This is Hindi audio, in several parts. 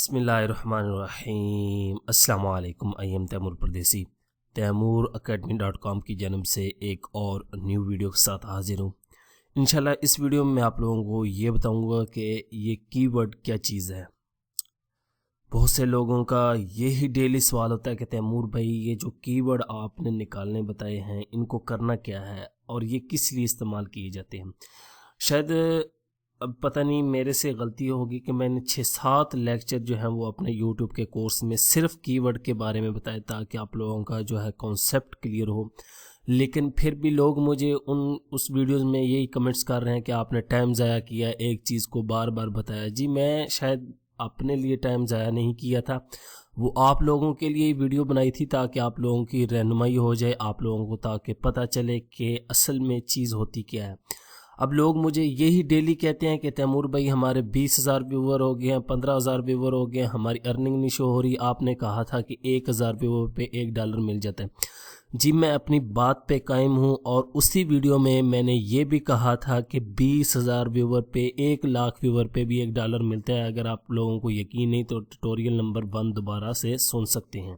बिस्मिल्लाहिर्रहमानिर्रहीम। अस्सलाम वालेकुम। आई एम तैमूर परदेसी। तैमूरacademy.com की जन्म से एक और न्यू वीडियो के साथ हाजिर हूँ। इंशाल्लाह इस वीडियो में मैं आप लोगों को ये बताऊँगा कि ये कीवर्ड क्या चीज़ है। बहुत से लोगों का यही डेली सवाल होता है कि तैमूर भाई ये जो कीवर्ड आपने निकालने बताए हैं इनको करना क्या है और ये किस लिए इस्तेमाल किए जाते हैं। शायद अब पता नहीं मेरे से गलती होगी कि मैंने 6-7 लेक्चर जो हैं वो अपने यूट्यूब के कोर्स में सिर्फ कीवर्ड के बारे में बताया ताकि आप लोगों का जो है कॉन्सेप्ट क्लियर हो, लेकिन फिर भी लोग मुझे उस वीडियोस में यही कमेंट्स कर रहे हैं कि आपने टाइम ज़ाया किया, एक चीज़ को बार बार बताया। जी मैं शायद अपने लिए टाइम ज़ाया नहीं किया था, वो आप लोगों के लिए वीडियो बनाई थी ताकि आप लोगों की रहनुमाई हो जाए, आप लोगों को ताकि पता चले कि असल में चीज़ होती क्या है। अब लोग मुझे यही डेली कहते हैं कि तैमूर भाई हमारे 20,000 व्यूवर हो गए हैं, 15,000 व्यूवर हो गए हैं, हमारी अर्निंग नहीं शो हो रही। आपने कहा था कि 1,000 व्यूवर पे $1 मिल जाता है। जी मैं अपनी बात पे कायम हूँ और उसी वीडियो में मैंने ये भी कहा था कि 20,000 व्यूवर पे 1,00,000 व्यूवर पे भी $1 मिलता है। अगर आप लोगों को यकीन नहीं तो ट्यूटोरियल नंबर 1 दोबारा से सुन सकते हैं।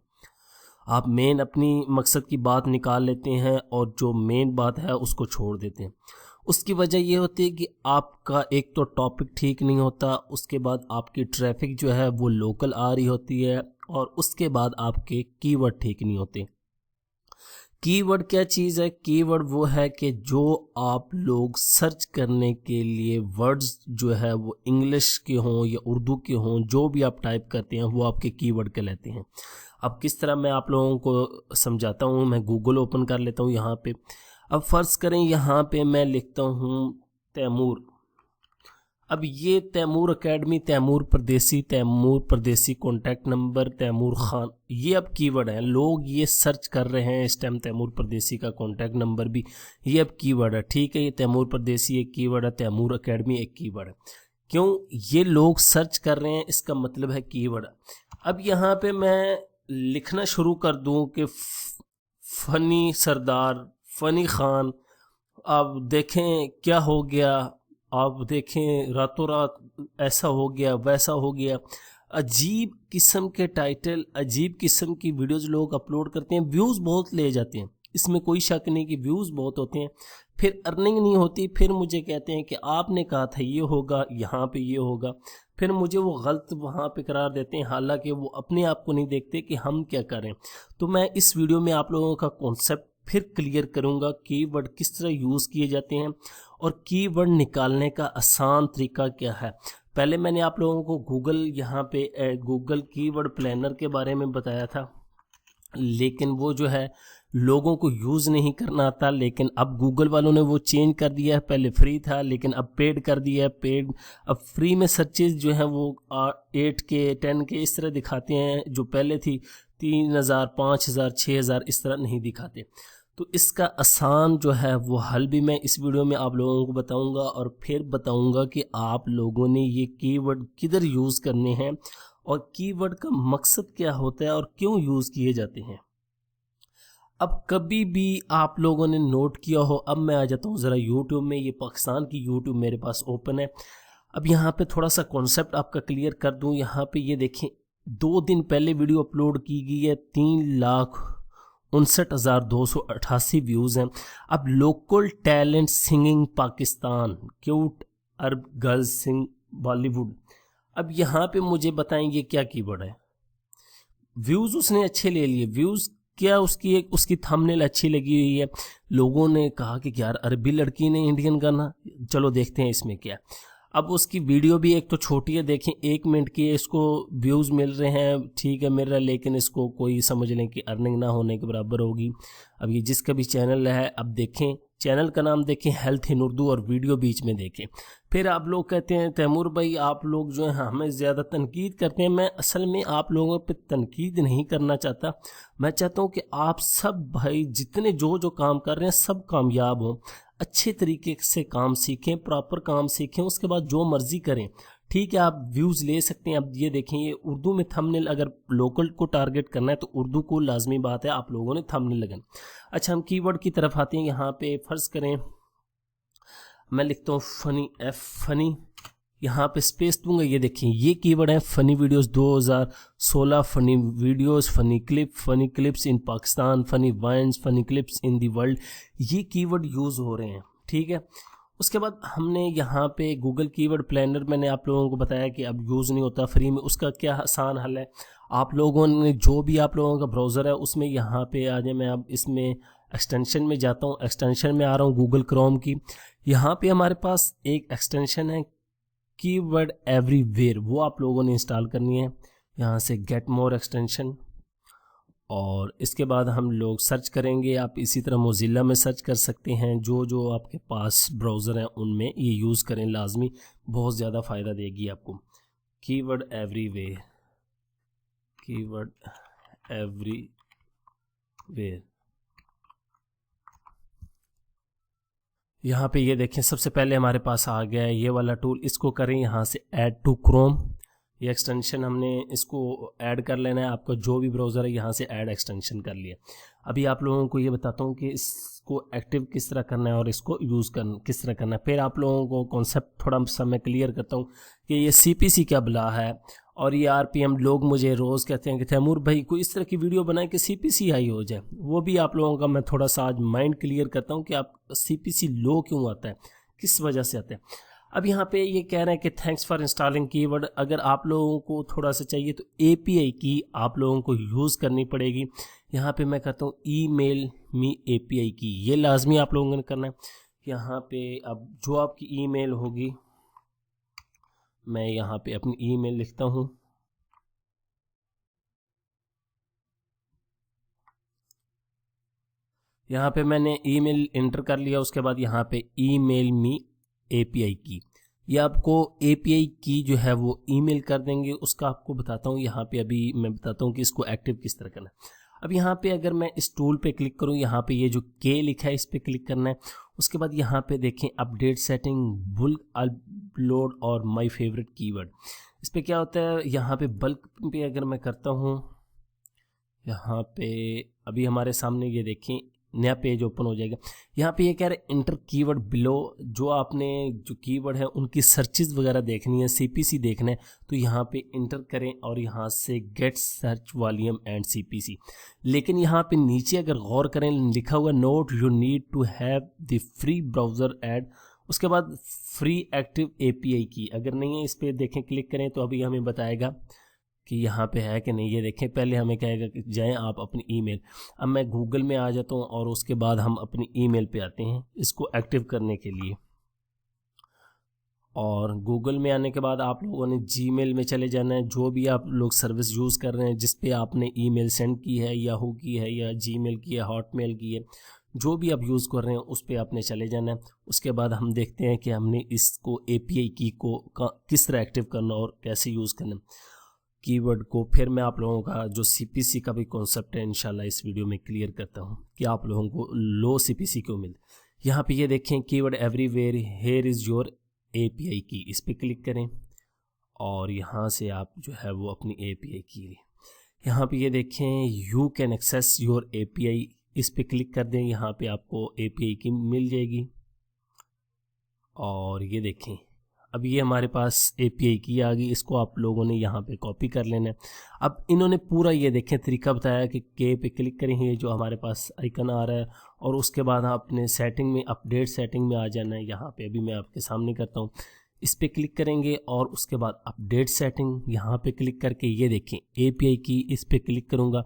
आप मेन अपनी मकसद की बात निकाल लेते हैं और जो मेन बात है उसको छोड़ देते हैं। उसकी वजह ये होती है कि आपका एक तो टॉपिक ठीक नहीं होता, उसके बाद आपकी ट्रैफिक जो है वो लोकल आ रही होती है और उसके बाद आपके कीवर्ड ठीक नहीं होते। कीवर्ड क्या चीज़ है? कीवर्ड वो है कि जो आप लोग सर्च करने के लिए वर्ड्स जो है वो इंग्लिश के हों या उर्दू के हों, जो भी आप टाइप करते हैं वो आपके कीवर्ड कहलाते हैं। अब किस तरह मैं आप लोगों को समझाता हूँ। मैं गूगल ओपन कर लेता हूँ यहाँ पे। अब फ़र्ज़ करें यहाँ पे मैं लिखता हूँ तैमूर। अब ये तैमूर अकेडमी, तैमूर परदेसी कॉन्टैक्ट नंबर, तैमूर ख़ान, ये अब कीवर्ड हैं। लोग ये सर्च कर रहे हैं इस टाइम। तैमूर परदेसी का कॉन्टैक्ट नंबर भी ये अब कीवर्ड है। ठीक है, ये तैमूर परदेसी एक कीवर्ड है, तैमूर अकेडमी एक कीवर्ड है। क्यों ये लोग सर्च कर रहे हैं, इसका मतलब है कीवर्ड। अब यहाँ पे मैं लिखना शुरू कर दूँ कि फ़नी सरदार, फ़नी ख़ान, आप देखें क्या हो गया, आप देखें रातों रात ऐसा हो गया वैसा हो गया। अजीब किस्म के टाइटल, अजीब किस्म की वीडियोस लोग अपलोड करते हैं, व्यूज़ बहुत ले जाते हैं, इसमें कोई शक नहीं कि व्यूज़ बहुत होते हैं, फिर अर्निंग नहीं होती। फिर मुझे कहते हैं कि आपने कहा था ये होगा, यहाँ पे ये होगा, फिर मुझे वो गलत वहाँ पे करार देते हैं, हालांकि वो अपने आप को नहीं देखते कि हम क्या करें। तो मैं इस वीडियो में आप लोगों का कॉन्सेप्ट फिर क्लियर करूँगा, कीवर्ड किस तरह यूज़ किए जाते हैं और कीवर्ड निकालने का आसान तरीका क्या है। पहले मैंने आप लोगों को गूगल यहाँ पे गूगल कीवर्ड प्लानर के बारे में बताया था, लेकिन वो जो है लोगों को यूज़ नहीं करना आता। लेकिन अब गूगल वालों ने वो चेंज कर दिया है, पहले फ्री था लेकिन अब पेड कर दिया है। पेड अब फ्री में सर्चेज जो है वो 8K 10K इस तरह दिखाते हैं, जो पहले थी 3,000 5,000 6,000 इस तरह नहीं दिखाते। तो इसका आसान जो है वो हल भी मैं इस वीडियो में आप लोगों को बताऊंगा और फिर बताऊंगा कि आप लोगों ने ये कीवर्ड किधर यूज़ करने हैं और कीवर्ड का मकसद क्या होता है और क्यों यूज़ किए जाते हैं। अब कभी भी आप लोगों ने नोट किया हो, अब मैं आ जाता हूँ ज़रा यूट्यूब में। ये पाकिस्तान की यूट्यूब मेरे पास ओपन है। अब यहाँ पे थोड़ा सा कॉन्सेप्ट आपका क्लियर कर दूँ। यहाँ पे ये देखें 2 दिन पहले वीडियो अपलोड की गई है, 3,59,288 व्यूज़ हैं। अब local talent singing Pakistan, cute Arab girls sing Bollywood. अब यहाँ पे मुझे बताएंगे क्या कीवर्ड है। व्यूज़ उसने अच्छे ले लिए, व्यूज़ क्या उसकी थंबनेल अच्छी लगी हुई है। लोगों ने कहा कि यार अरबी लड़की ने इंडियन गाना, चलो देखते हैं इसमें क्या। अब उसकी वीडियो भी एक तो छोटी है, देखें 1 मिनट की है, इसको व्यूज़ मिल रहे हैं, ठीक है मिल रहा है, लेकिन इसको कोई समझ लें कि अर्निंग ना होने के बराबर होगी। अब ये जिसका भी चैनल है, अब देखें चैनल का नाम देखें हेल्थ इन उर्दू और वीडियो बीच में देखें। फिर आप लोग कहते हैं तैमूर भाई आप लोग जो है हमें ज़्यादा तनकीद करते हैं। मैं असल में आप लोगों पे तनकीद नहीं करना चाहता। मैं चाहता हूँ कि आप सब भाई जितने जो काम कर रहे हैं सब कामयाब हों, अच्छे तरीके से काम सीखें, प्रॉपर काम सीखें, उसके बाद जो मर्ज़ी करें। ठीक है, आप व्यूज़ ले सकते हैं। अब ये देखें ये उर्दू में थंबनेल, अगर लोकल को टारगेट करना है तो उर्दू को लाजमी बात है आप लोगों ने थंबनेल लगाना। अच्छा हम कीवर्ड की तरफ आते हैं। यहाँ पे फ़र्ज़ करें मैं लिखता हूँ फ़नी, फ़नी, यहाँ पे स्पेस दूंगा। ये देखिए ये कीवर्ड है funny videos 2016, funny videos, funny clips in Pakistan, funny vines, funny clips in the world, ये कीवर्ड यूज़ हो रहे हैं। ठीक है, उसके बाद हमने यहाँ पे गूगल कीवर्ड प्लानर मैंने आप लोगों को बताया कि अब यूज़ नहीं होता फ्री में। उसका क्या आसान हल है, आप लोगों ने जो भी आप लोगों का ब्राउज़र है उसमें यहाँ पे आ जाए। मैं अब इसमें एक्सटेंशन में जाता हूँ, एक्सटेंशन में आ रहा हूँ गूगल क्रोम की। यहाँ पे हमारे पास एक एक्सटेंशन है कीवर्ड एवरीवेयर, वो आप लोगों ने इंस्टॉल करनी है। यहाँ से गेट मोर एक्सटेंशन, और इसके बाद हम लोग सर्च करेंगे। आप इसी तरह मोजिल्ला में सर्च कर सकते हैं, जो जो आपके पास ब्राउज़र हैं उनमें ये यूज़ करें लाजमी, बहुत ज़्यादा फ़ायदा देगी आपको। कीवर्ड एवरीवेयर, कीवर्ड एवरीवेयर, यहाँ पे ये देखें सबसे पहले हमारे पास आ गया है ये वाला टूल। इसको करें यहाँ से ऐड टू क्रोम, ये एक्सटेंशन हमने इसको ऐड कर लेना है। आपका जो भी ब्राउज़र है यहाँ से ऐड एक्सटेंशन कर लिया। अभी आप लोगों को ये बताता हूँ कि इसको एक्टिव किस तरह करना है और इसको यूज़ करना किस तरह करना है। फिर आप लोगों को कॉन्सेप्ट थोड़ा सा मैं क्लियर करता हूँ कि ये CPC क्या बला है और ये RPM। लोग मुझे रोज़ कहते हैं कि तैमूर भाई कोई इस तरह की वीडियो बनाए कि CPC हाई हो जाए। वो भी आप लोगों का मैं थोड़ा सा आज माइंड क्लियर करता हूँ कि आप CPC लो क्यों आता है, किस वजह से आता है। अब यहाँ पे ये कह रहे हैं कि थैंक्स फॉर इंस्टॉलिंग कीवर्ड। अगर आप लोगों को थोड़ा सा चाहिए तो API की आप लोगों को यूज़ करनी पड़ेगी। यहाँ पे मैं कहता हूँ ईमेल मी API की, ये लाजमी आप लोगों ने करना है। यहाँ पे अब जो आपकी ईमेल होगी, मैं यहाँ पे अपनी ईमेल लिखता हूँ। यहाँ पे मैंने ईमेल इंटर कर लिया। उसके बाद यहाँ पे ईमेल मी API की, ये आपको API की जो है वो ईमेल कर देंगे। उसका आपको बताता हूँ, यहाँ पे अभी मैं बताता हूँ कि इसको एक्टिव किस तरह करना है। अब यहाँ पे अगर मैं इस टूल पे क्लिक करूँ, यहाँ पे ये जो K लिखा है इस पे क्लिक करना है। उसके बाद यहाँ पे देखें अपडेट सेटिंग, बुल्क अपलोड और माय फेवरेट कीवर्ड। इस पे क्या होता है, यहाँ पे बल्क पे अगर मैं करता हूँ, यहाँ पे अभी हमारे सामने ये देखें नया पेज ओपन हो जाएगा। यहाँ पे ये कह रहे हैं इंटर कीवर्ड बिलो, जो आपने जो कीवर्ड है उनकी सर्चेज वगैरह देखनी है, CPC देखना है तो यहाँ पे इंटर करें और यहाँ से get search volume and CPC। लेकिन यहाँ पे नीचे अगर गौर करें लिखा हुआ note you need to have the free browser add, उसके बाद फ्री एक्टिव API की। अगर नहीं है इस पर देखें क्लिक करें तो अभी हमें बताएगा कि यहाँ पे है कि नहीं। ये देखें पहले हमें कहेगा कि जाएं आप अपनी ईमेल। अब मैं गूगल में आ जाता हूँ और उसके बाद हम अपनी ईमेल पे आते हैं इसको एक्टिव करने के लिए। और गूगल में आने के बाद आप लोगों ने जीमेल में चले जाना है। जो भी आप लोग सर्विस यूज़ कर रहे हैं जिस पे आपने ईमेल सेंड की है, याहू की है या जीमेल की है, हॉटमेल की है, जो भी आप यूज़ कर रहे हैं उस पे आपने चले जाना है। उसके बाद हम देखते हैं कि हमने इसको API की को किस तरह एक्टिव करना और कैसे यूज़ करना कीवर्ड को। फिर मैं आप लोगों का जो CPC का भी कॉन्सेप्ट है इंशाल्लाह इस वीडियो में क्लियर करता हूँ कि आप लोगों को लो CPC क्यों मिले। यहाँ पे ये देखें keyword everywhere, here is your API की, इस पर क्लिक करें और यहाँ से आप जो है वो अपनी API की, यहाँ पे ये देखें you can access your API, इस पर क्लिक कर दें। यहाँ पे आपको API की मिल जाएगी। और ये देखें अब ये हमारे पास API की आ गई, इसको आप लोगों ने यहाँ पे कॉपी कर लेना है। अब इन्होंने पूरा ये देखें तरीका बताया कि K पे क्लिक करें, ये जो हमारे पास आइकन आ रहा है, और उसके बाद आपने सेटिंग में अपडेट सेटिंग में आ जाना है। यहाँ पे अभी मैं आपके सामने करता हूँ, इस पर क्लिक करेंगे और उसके बाद अपडेट सेटिंग यहाँ पे क्लिक करके ये देखें API की, इस पर क्लिक करूँगा।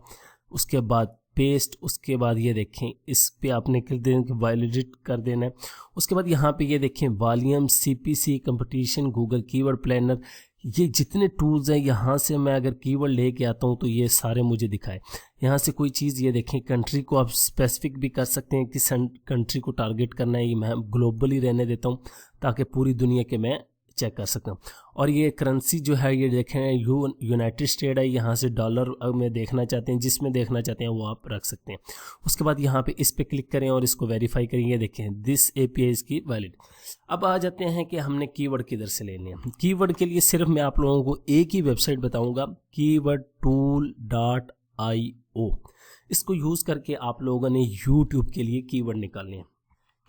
उसके बाद पेस्ट, उसके बाद ये देखें इस पे आपने क्लिक देना वैलिडेट कर देना है। उसके बाद यहाँ पे ये देखें volume, CPC, competition, Google keyword planner, ये जितने टूल्स हैं यहाँ से मैं अगर कीवर्ड लेके आता हूँ तो ये सारे मुझे दिखाए। यहाँ से कोई चीज़ ये देखें कंट्री को आप स्पेसिफिक भी कर सकते हैं, किस कंट्री को टारगेट करना है। ये मैं ग्लोबली रहने देता हूँ ताकि पूरी दुनिया के मैं चेक कर सकता हूँ। और ये करेंसी जो है ये देखें यूनाइटेड स्टेट है, यहाँ से डॉलर में देखना चाहते हैं, जिसमें देखना चाहते हैं वो आप रख सकते हैं। उसके बाद यहाँ पे इस पे क्लिक करें और इसको वेरीफाई करें। ये देखें दिस API इज़ की वैलिड। अब आ जाते हैं कि हमने कीवर्ड किधर से लेने हैं। कीवर्ड के लिए सिर्फ मैं आप लोगों को एक ही वेबसाइट बताऊँगा, keywordtool.io। इसको यूज़ करके आप लोगों ने यूट्यूब के लिए कीवर्ड निकालने हैं।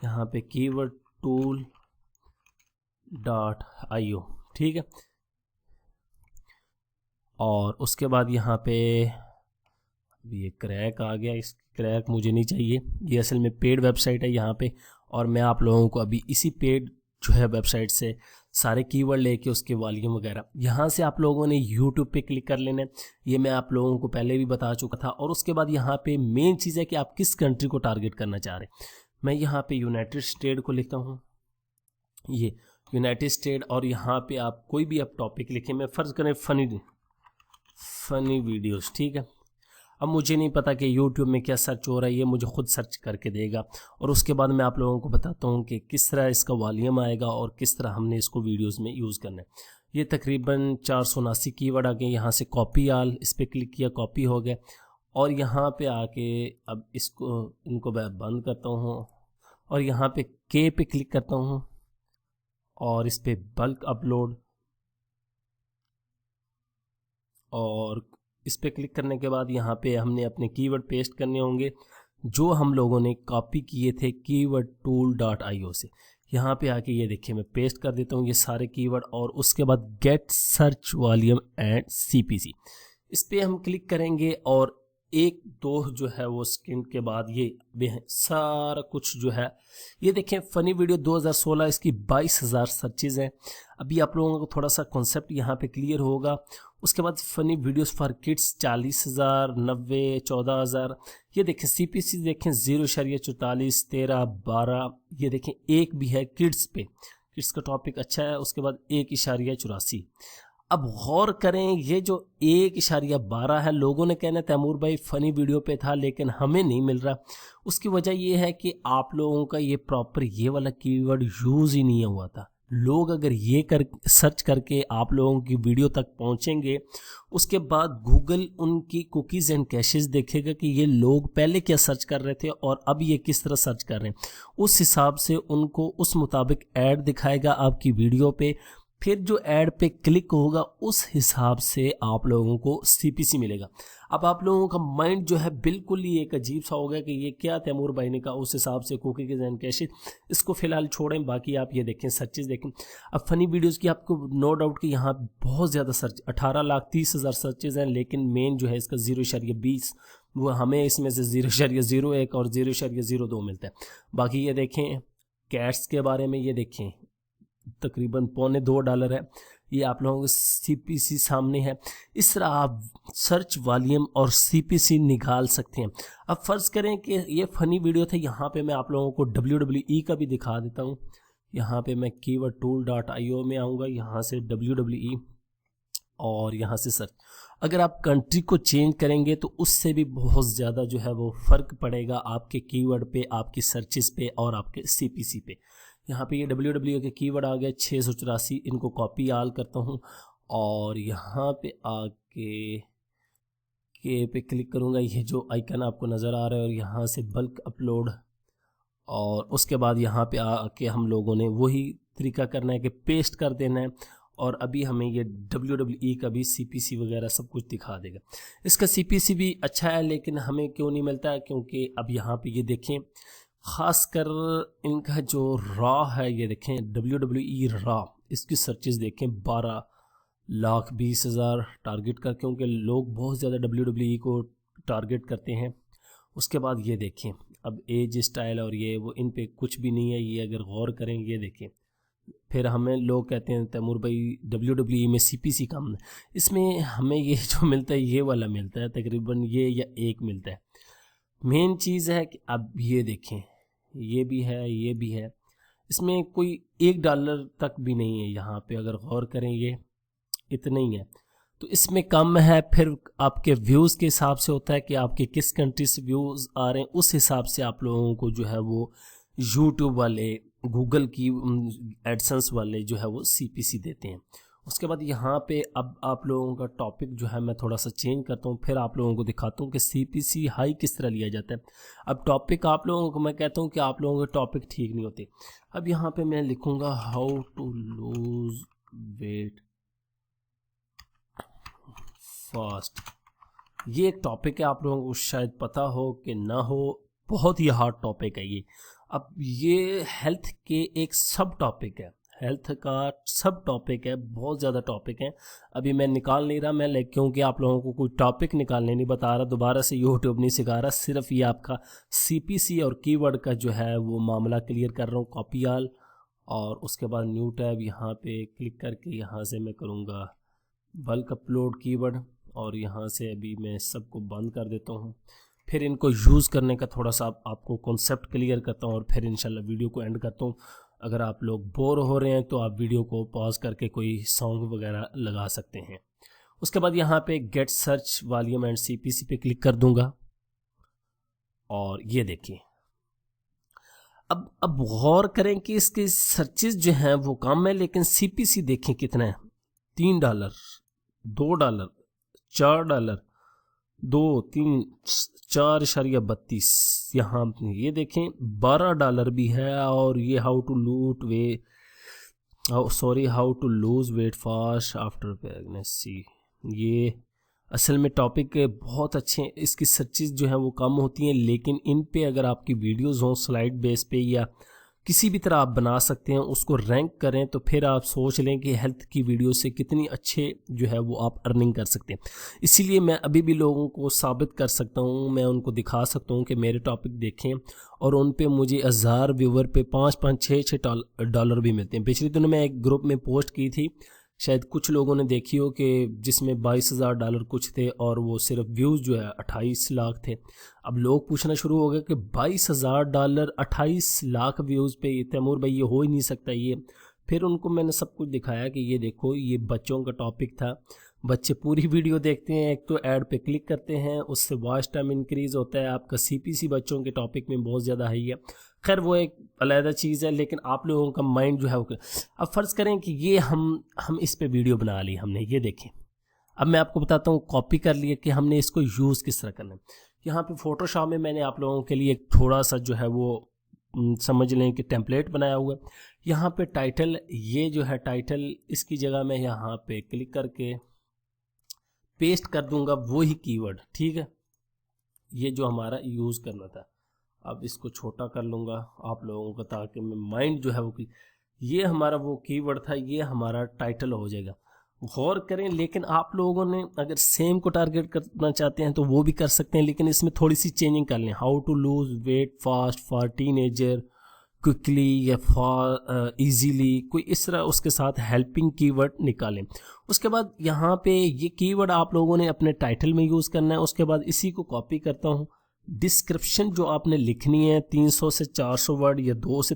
यहाँ पे keywordtool.io, ठीक है। और उसके बाद यहाँ पे ये क्रैक आ गया, इस क्रैक मुझे नहीं चाहिए, ये असल में पेड वेबसाइट है यहाँ पे, और मैं आप लोगों को अभी इसी पेड जो है वेबसाइट से सारे कीवर्ड लेके उसके वॉल्यूम वगैरह, यहाँ से आप लोगों ने यूट्यूब पे क्लिक कर लेना है, ये मैं आप लोगों को पहले भी बता चुका था। और उसके बाद यहाँ पे मेन चीज़ है कि आप किस कंट्री को टारगेट करना चाह रहे हैं। मैं यहाँ पे यूनाइटेड स्टेट को लिखता हूँ, ये यूनाइटेड स्टेट, और यहाँ पे आप कोई भी आप टॉपिक लिखें, मैं फ़र्ज़ करें फ़नी वीडियोज़, ठीक है। अब मुझे नहीं पता कि YouTube में क्या सर्च हो रहा है, ये मुझे खुद सर्च करके देगा, और उसके बाद मैं आप लोगों को बताता हूँ कि किस तरह इसका वॉल्यूम आएगा और किस तरह हमने इसको वीडियोस में यूज़ करना है। ये तकरीबन 479 कीवर्ड आ गए। यहाँ से कॉपी आल, इस पर क्लिक किया, कॉपी हो गया, और यहाँ पे आके अब इनको मैं बंद करता हूँ, और यहाँ पे के पे क्लिक करता हूँ, और इस पर बल्क अपलोड, और इस पर क्लिक करने के बाद यहाँ पे हमने अपने कीवर्ड पेस्ट करने होंगे जो हम लोगों ने कॉपी किए थे keywordtool.io से। यहाँ पे आके ये देखिए मैं पेस्ट कर देता हूँ ये सारे कीवर्ड, और उसके बाद get search volume and CPC, इस पर हम क्लिक करेंगे, और एक दो जो है वो सेकंड के बाद ये सारा कुछ जो है, ये देखें फ़नी वीडियो 2016, इसकी 22,000 सर्चेज़ हैं। अभी आप लोगों को थोड़ा सा कॉन्सेप्ट यहाँ पे क्लियर होगा। उसके बाद फ़नी वीडियोस फॉर किड्स 40,000, 90, 14,000। ये देखें CPC देखें 0.44, 13, 12। ये देखें एक भी है किड्स पे, किड्स का टॉपिक अच्छा है। उसके बाद 1.84। अब गौर करें, ये जो 1.12 है, लोगों ने कहना तैमूर भाई फ़नी वीडियो पे था लेकिन हमें नहीं मिल रहा। उसकी वजह ये है कि आप लोगों का ये प्रॉपर ये वाला कीवर्ड यूज़ ही नहीं हुआ था। लोग अगर ये सर्च करके आप लोगों की वीडियो तक पहुंचेंगे, उसके बाद गूगल उनकी कुकीज़ एंड कैशेस देखेगा कि ये लोग पहले क्या सर्च कर रहे थे और अब ये किस तरह सर्च कर रहे हैं। उस हिसाब से उनको उस मुताबिक ऐड दिखाएगा आपकी वीडियो पे। फिर जो ऐड पे क्लिक होगा उस हिसाब से आप लोगों को CPC मिलेगा। अब आप लोगों का माइंड जो है बिल्कुल ही एक अजीब सा हो गया कि ये क्या तैमूर भाई ने कहा, उस हिसाब से कुकीज़ एंड कैशेस, इसको फिलहाल छोड़ें। बाकी आप ये देखें, सर्चेज देखें। अब फ़नी वीडियोस की आपको नो डाउट कि यहाँ बहुत ज़्यादा सर्च, 18,30,000 सर्चेज़ हैं, लेकिन मेन जो है इसका 0.20, वो हमें इसमें से 0.01 और 0.02 मिलता है। बाकी ये देखें कैट्स के बारे में, ये देखें तकरीबन $2.25 है। ये आप लोगों को CPC सामने है। इस तरह आप सर्च वॉल्यूम और CPC निकाल सकते हैं। अब फ़र्ज़ करें कि ये फ़नी वीडियो था, यहाँ पे मैं आप लोगों को WWE का भी दिखा देता हूँ। यहाँ पे मैं keywordtool.io में आऊँगा, यहाँ से WWE, और यहाँ से सर्च। अगर आप कंट्री को चेंज करेंगे तो उससे भी बहुत ज़्यादा जो है वो फ़र्क पड़ेगा आपके कीवर्ड पे, आपकी सर्चेस पे और आपके CPC पे। यहाँ पे ये WWE के कीवर्ड आ गए 684, इनको कॉपी आल करता हूँ, और यहाँ पे आके के पे क्लिक करूँगा, ये जो आइकन आपको नज़र आ रहा है, और यहाँ से बल्क अपलोड, और उसके बाद यहाँ पे आके हम लोगों ने वही तरीका करना है कि पेस्ट कर देना है, और अभी हमें ये WWE का भी CPC वगैरह सब कुछ दिखा देगा। इसका CPC भी अच्छा है, लेकिन हमें क्यों नहीं मिलता है, क्योंकि अब यहाँ पे ये देखें, ख़ासकर इनका जो रॉ है, ये देखें WWE रॉ, इसकी सर्चेस देखें 12,20,000 टारगेट कर, क्योंकि लोग बहुत ज़्यादा WWE को टारगेट करते हैं। उसके बाद ये देखें, अब एज स्टाइल और ये वो, इन पे कुछ भी नहीं है। ये अगर गौर करें, ये देखें, फिर हमें लोग कहते हैं तैमूर भाई WWE में CPC कम है। इसमें हमें ये जो मिलता है ये वाला मिलता है, तकरीबन ये या एक मिलता है। मेन चीज़ है कि अब ये देखें, ये भी है, ये भी है, इसमें कोई $1 तक भी नहीं है। यहाँ पे अगर गौर करें, ये इतना ही है, तो इसमें कम है। फिर आपके व्यूज़ के हिसाब से होता है कि आपके किस कंट्री से व्यूज़ आ रहे हैं, उस हिसाब से आप लोगों को जो है वो यूट्यूब वाले, गूगल की एडसेंस वाले जो है वो CPC देते हैं। उसके बाद यहाँ पे अब आप लोगों का टॉपिक जो है मैं थोड़ा सा चेंज करता हूँ, फिर आप लोगों को दिखाता हूँ कि CPC हाई किस तरह लिया जाता है। अब टॉपिक आप लोगों को मैं कहता हूँ कि आप लोगों के टॉपिक ठीक नहीं होते। अब यहाँ पे मैं लिखूँगा how to lose weight fast. ये एक टॉपिक है, आप लोगों को शायद पता हो कि ना हो, बहुत ही हार्ड टॉपिक है ये। अब ये हेल्थ के एक सब टॉपिक है, हेल्थ का सब टॉपिक है, बहुत ज़्यादा टॉपिक है। अभी मैं निकाल नहीं रहा मैं, क्योंकि आप लोगों को कोई टॉपिक निकालने नहीं बता रहा, दोबारा से यूट्यूब नहीं सिखा रहा, सिर्फ ये आपका CPC और कीवर्ड का जो है वो मामला क्लियर कर रहा हूँ। कॉपी ऑल और उसके बाद न्यू टैब, यहाँ पे क्लिक करके यहाँ से मैं करूँगा बल्क अपलोड कीवर्ड, और यहाँ से अभी मैं सबको बंद कर देता हूँ। फिर इनको यूज़ करने का थोड़ा सा आपको कॉन्सेप्ट क्लियर करता हूँ और फिर इंशाल्लाह वीडियो को एंड करता हूँ। अगर आप लोग बोर हो रहे हैं तो आप वीडियो को पॉज करके कोई सॉन्ग वगैरह लगा सकते हैं। उसके बाद यहाँ पे get search volume and CPC पे क्लिक कर दूंगा और ये देखिए अब गौर करें कि इसके सर्चेज जो हैं वो कम है, लेकिन CPC देखें कितना है, $3, $2, $4, 2, 3, 4.32। यहाँ ये देखें $12 भी है। और ये how to lose weight fast after pregnancy, ये असल में टॉपिक बहुत अच्छे हैं। इसकी सर्चेज जो है वो कम होती हैं, लेकिन इन पे अगर आपकी वीडियोस हों स्लाइड बेस पे या किसी भी तरह आप बना सकते हैं, उसको रैंक करें, तो फिर आप सोच लें कि हेल्थ की वीडियो से कितनी अच्छे जो है वो आप अर्निंग कर सकते हैं। इसीलिए मैं अभी भी लोगों को साबित कर सकता हूँ, मैं उनको दिखा सकता हूँ कि मेरे टॉपिक देखें और उन पे मुझे 1000 व्यूवर पे $5-6 भी मिलते हैं। पिछले दिनों मैं एक ग्रुप में पोस्ट की थी, शायद कुछ लोगों ने देखी हो, कि जिसमें $22,000 कुछ थे और वो सिर्फ व्यूज़ जो है 28 लाख थे। अब लोग पूछना शुरू हो गए कि $22,000 28 लाख व्यूज़ पे, तैमूर भाई ये हो ही नहीं सकता ये। फिर उनको मैंने सब कुछ दिखाया कि ये देखो, ये बच्चों का टॉपिक था, बच्चे पूरी वीडियो देखते हैं, एक तो ऐड पे क्लिक करते हैं, उससे वॉच टाइम इंक्रीज़ होता है, आपका CPC बच्चों के टॉपिक में बहुत ज़्यादा हाई है। खैर वो एक अलग चीज़ है, लेकिन आप लोगों का माइंड जो है वो, अब फ़र्ज़ करें कि ये हम इस पे वीडियो बना ली हमने, ये देखें। अब मैं आपको बताता हूँ, कॉपी कर लिए कि हमने इसको यूज़ किस तरह करना है। यहाँ पे फोटोशॉप में मैंने आप लोगों के लिए एक थोड़ा सा जो है वो समझ लें कि टेम्पलेट बनाया हुआ है। यहाँ पे टाइटल, ये जो है टाइटल, इसकी जगह मैं यहाँ पे क्लिक करके पेस्ट कर दूंगा वही कीवर्ड, ठीक है, ये जो हमारा यूज़ करना था। अब इसको छोटा कर लूँगा आप लोगों का, ताकि मैं माइंड जो है वो, ये हमारा वो कीवर्ड था, ये हमारा टाइटल हो जाएगा। गौर करें, लेकिन आप लोगों ने अगर सेम को टारगेट करना चाहते हैं तो वो भी कर सकते हैं, लेकिन इसमें थोड़ी सी चेंजिंग कर लें। How to lose weight fast for teenager quickly या फॉर इजीली, कोई इस तरह उसके साथ हेल्पिंग कीवर्ड निकालें। उसके बाद यहाँ पे ये कीवर्ड आप लोगों ने अपने टाइटल में यूज़ करना है। उसके बाद इसी को कॉपी करता हूँ, डिस्क्रिप्शन जो आपने लिखनी है 300 से 400 वर्ड या 2 से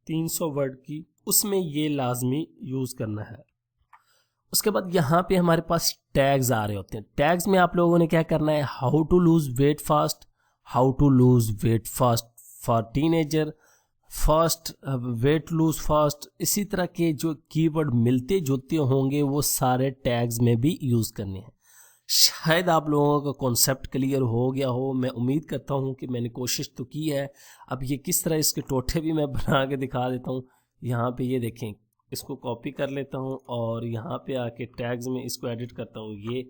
300 वर्ड की, उसमें ये लाजमी यूज़ करना है। उसके बाद यहाँ पे हमारे पास टैग्स आ रहे होते हैं। टैग्स में आप लोगों ने क्या करना है, how to lose weight fast, how to lose weight fast for teenager, fast weight lose fast, इसी तरह के जो कीवर्ड मिलते जुलते होंगे वो सारे टैग्स में भी यूज़ करने हैं। शायद आप लोगों का कॉन्सेप्ट क्लियर हो गया हो, मैं उम्मीद करता हूँ कि मैंने कोशिश तो की है। अब ये किस तरह, इसके टोटे भी मैं बना के दिखा देता हूँ। यहाँ पे ये देखें, इसको कॉपी कर लेता हूँ और यहाँ पे आके टैग्स में इसको एडिट करता हूँ। ये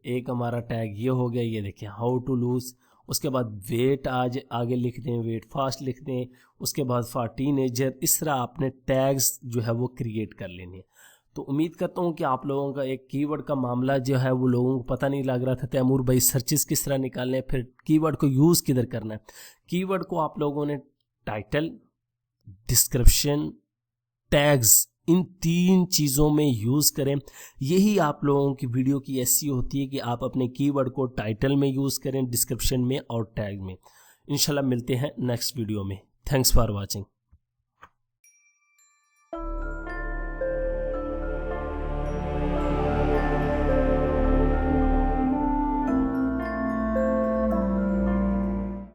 एक हमारा टैग ये हो गया, ये देखें हाउ टू लूज। उसके बाद वेट आगे लिख दें, वेट फास्ट लिख दें। उसके बाद फॉर टीनेजर, इस तरह आपने टैग्स जो है वो क्रिएट कर लेने हैं। तो उम्मीद करता हूँ कि आप लोगों का एक कीवर्ड का मामला जो है वो लोगों को पता नहीं लग रहा था, तैमूर भाई सर्चेस किस तरह निकालने हैं, फिर कीवर्ड को यूज़ किधर करना है। कीवर्ड को आप लोगों ने टाइटल, डिस्क्रिप्शन, टैग्स, इन 3 चीज़ों में यूज़ करें। यही आप लोगों की वीडियो की ऐसी होती है कि आप अपने कीवर्ड को टाइटल में यूज़ करें, डिस्क्रिप्शन में और टैग में। इंशाल्लाह मिलते हैं नेक्स्ट वीडियो में। Thanks for watching.